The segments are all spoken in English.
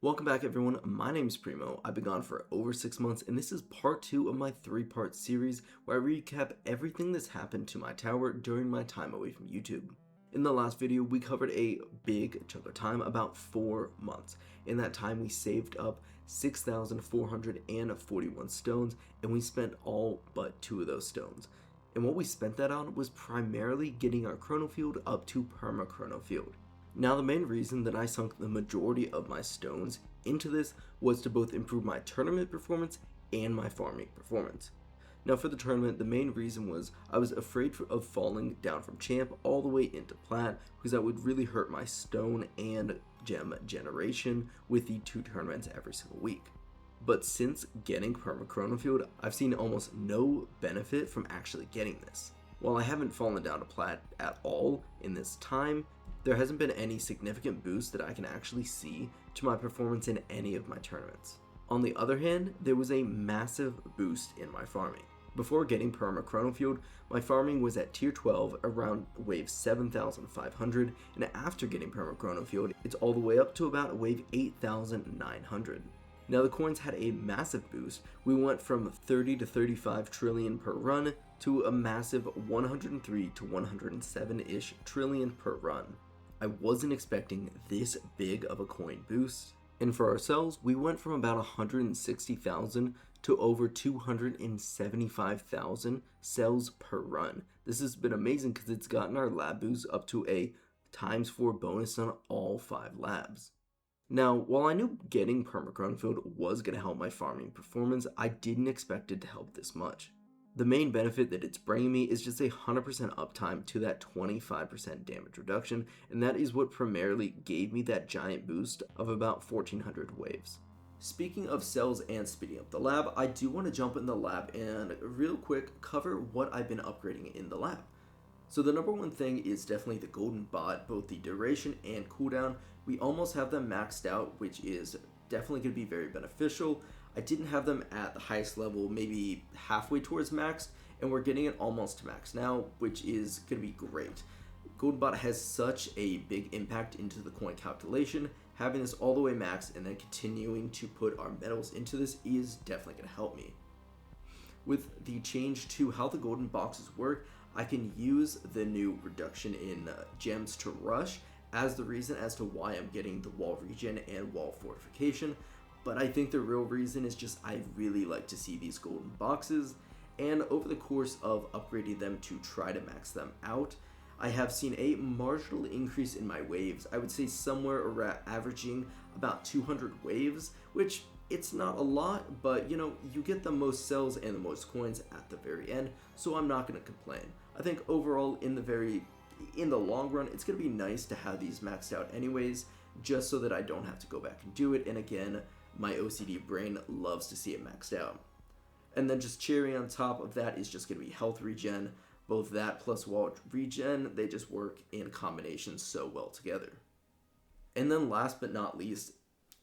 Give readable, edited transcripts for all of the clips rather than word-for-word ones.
Welcome back everyone, my name is Primo. I've been gone for over 6 months and this is part 2 of my 3-part series where I recap everything that's happened to my tower during my time away from YouTube. In the last video, we covered a big chunk of time, about 4 months. In that time, we saved up 6,441 stones and we spent all but 2 of those stones. And what we spent that on was primarily getting our chrono field up to perma chrono field. Now the main reason that I sunk the majority of my stones into this was to both improve my tournament performance and my farming performance. Now for the tournament, the main reason was I was afraid of falling down from champ all the way into plat because that would really hurt my stone and gem generation with the 2 tournaments every single week. But since getting perma chrono field, I've seen almost no benefit from actually getting this. While I haven't fallen down to plat at all in this time, there hasn't been any significant boost that I can actually see to my performance in any of my tournaments. On the other hand, there was a massive boost in my farming. Before getting perma chrono field, my farming was at tier 12 around wave 7,500, and after getting perma chrono field, it's all the way up to about wave 8,900. Now the coins had a massive boost. We went from 30 to 35 trillion per run to a massive 103 to 107-ish trillion per run. I wasn't expecting this big of a coin boost. And for ourselves, we went from about 160,000 to over 275,000 cells per run. This has been amazing because it's gotten our lab boost up to a ×4 bonus on all 5 labs. Now, while I knew getting perma chrono field was going to help my farming performance, I didn't expect it to help this much. The main benefit that it's bringing me is just a 100% uptime to that 25% damage reduction, and that is what primarily gave me that giant boost of about 1400 waves. Speaking of cells and speeding up the lab, I do want to jump in the lab and real quick cover what I've been upgrading in the lab. So the number one thing is definitely the golden bot, both the duration and cooldown. We almost have them maxed out, which is definitely going to be very beneficial. I didn't have them at the highest level, maybe halfway towards max, and we're getting it almost to max now, which is going to be great. Golden bot has such a big impact into the coin calculation. Having this all the way max and then continuing to put our metals into this is definitely going to help me. With the change to how the golden boxes work, I can use the new reduction in gems to rush as the reason as to why I'm getting the wall regen and wall fortification, but I think the real reason is just I really like to see these golden boxes, and over the course of upgrading them to try to max them out, I have seen a marginal increase in my waves. I would say somewhere around averaging about 200 waves, which it's not a lot, but you know, you get the most cells and the most coins at the very end, so I'm not going to complain. I think overall in the long run, it's going to be nice to have these maxed out anyways, just so that I don't have to go back and do it, and again, my OCD brain loves to see it maxed out. And then just cherry on top of that is just going to be health regen. Both that plus wall regen, they just work in combination so well together. And then last but not least,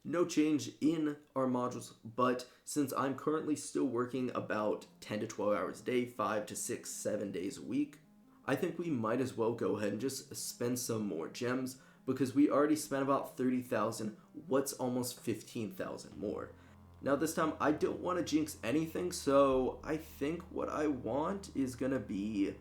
no change in our modules, but since I'm currently still working about 10 to 12 hours a day, 5 to 6, 7 days a week, I think we might as well go ahead and just spend some more gems, because we already spent about 30,000, what's almost 15,000 more. Now this time I don't want to jinx anything, so I think what I want is gonna be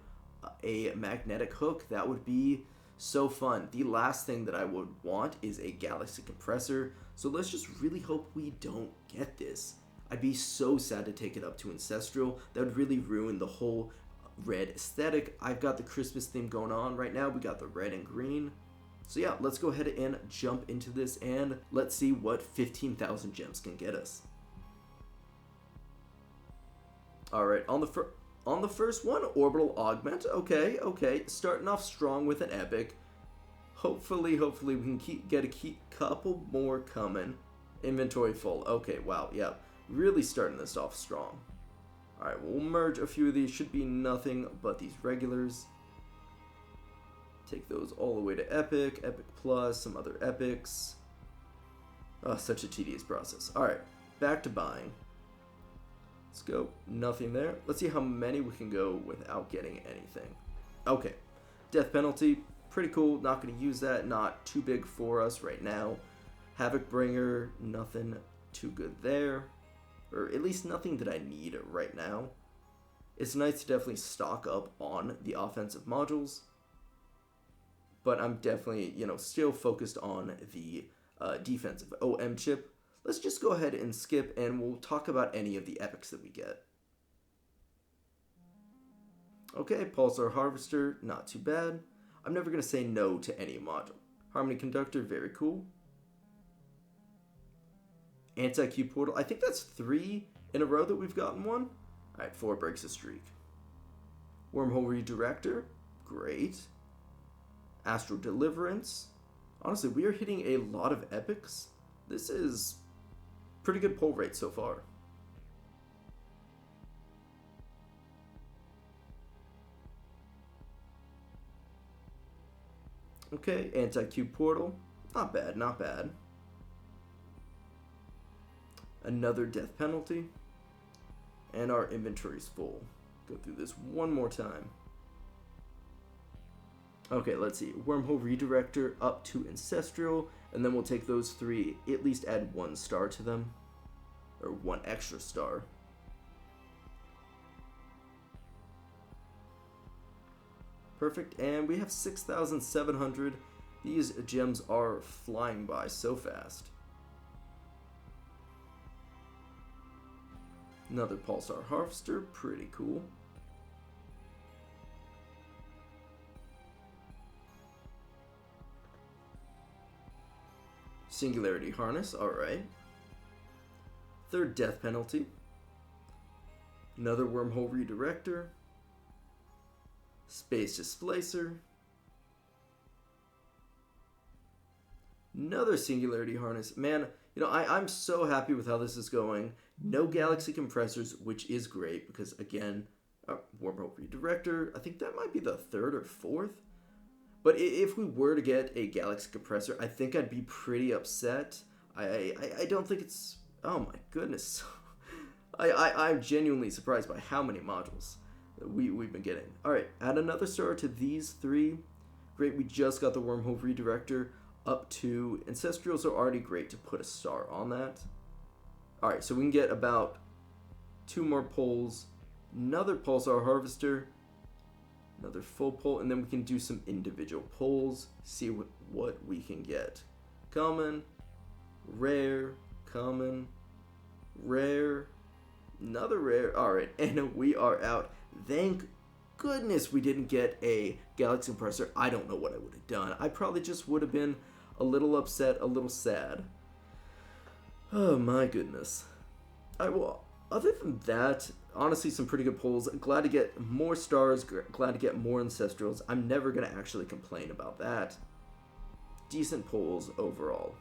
a magnetic hook. That would be so fun. The last thing that I would want is a galaxy compressor, so let's just really hope we don't get this. I'd be so sad to take it up to Ancestral. That would really ruin the whole red aesthetic. I've got the Christmas theme going on right now. We got the red and green. So yeah, let's go ahead and jump into this and let's see what 15,000 gems can get us. Alright, on the first one, Orbital Augment. Okay, starting off strong with an epic. Hopefully we can get a couple more coming. Inventory full. Okay, wow, yeah, really starting this off strong. Alright, we'll merge a few of these. Should be nothing but these regulars. Take those all the way to Epic, Epic Plus, some other Epics. Oh, such a tedious process. Alright, back to buying. Let's go. Nothing there. Let's see how many we can go without getting anything. Okay, Death Penalty, pretty cool. Not going to use that. Not too big for us right now. Havoc Bringer, nothing too good there. Or at least nothing that I need right now. It's nice to definitely stock up on the offensive modules. But I'm definitely, still focused on the defensive OM chip. Let's just go ahead and skip and we'll talk about any of the epics that we get. Okay, Pulsar Harvester, not too bad. I'm never going to say no to any module. Harmony Conductor, very cool. Anti-Q Portal, I think that's 3 in a row that we've gotten one. Alright, 4 breaks a streak. Wormhole Redirector, great. Astral Deliverance. Honestly, we are hitting a lot of epics. This is pretty good pull rate so far. Okay, Anti-Q Portal. Not bad, not bad. Another death penalty. And our inventory's full. Go through this one more time. Okay, let's see. Wormhole Redirector up to Ancestral. And then we'll take those 3, at least add 1 star to them. Or 1 extra star. Perfect, and we have 6,700. These gems are flying by so fast. Another Pulsar Harvester, pretty cool. Singularity Harness, alright. 3rd Death Penalty. Another Wormhole Redirector. Space Displacer. Another Singularity Harness. Man, I'm so happy with how this is going. No Galaxy Compressors, which is great because, again, Wormhole Redirector. I think that might be the 3rd or 4th. But if we were to get a Galaxy Compressor, I think I'd be pretty upset. I don't think it's... Oh my goodness. I'm genuinely surprised by how many modules we've been getting. Alright, add another star to these 3. Great, we just got the Wormhole Redirector up to Ancestral, so already great to put a star on that. Alright, so we can get about 2 more pulls, another Pulsar Harvester, another full pull, and then we can do some individual pulls, see what we can get. Common, rare, common, rare, another rare. Alright, and we are out. Thank goodness we didn't get a Galaxy Compressor. I don't know what I would have done. I probably just would have been a little upset, a little sad. Oh my goodness. Alright, well, other than that, honestly, some pretty good pulls. Glad to get more stars, glad to get more Ancestrals. I'm never going to actually complain about that. Decent pulls overall.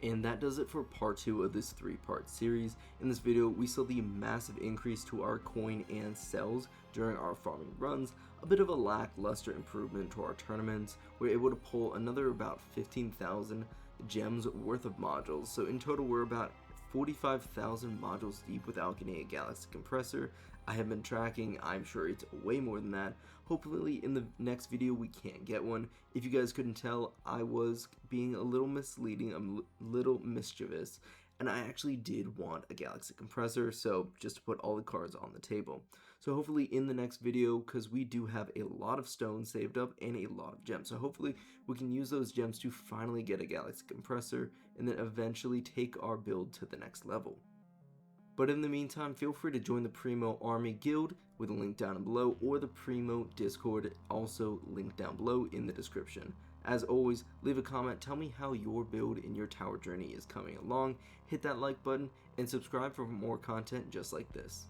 And that does it for part 2 of this 3-part series. In this video, we saw the massive increase to our coin and cells during our farming runs, a bit of a lackluster improvement to our tournaments. We were able to pull another about 15,000 gems worth of modules, so in total we're about 45,000 modules deep without getting a Galaxy Compressor. I have been tracking, I'm sure it's way more than that. Hopefully in the next video we can get one. If you guys couldn't tell, I was being a little misleading, a little mischievous, and I actually did want a Galaxy Compressor, so just to put all the cards on the table. So hopefully in the next video, because we do have a lot of stones saved up and a lot of gems, so hopefully we can use those gems to finally get a Galaxy Compressor and then eventually take our build to the next level. But in the meantime, feel free to join the Primo Army Guild with a link down below, or the Primo Discord, also linked down below in the description. As always, leave a comment, tell me how your build in your tower journey is coming along, hit that like button, and subscribe for more content just like this.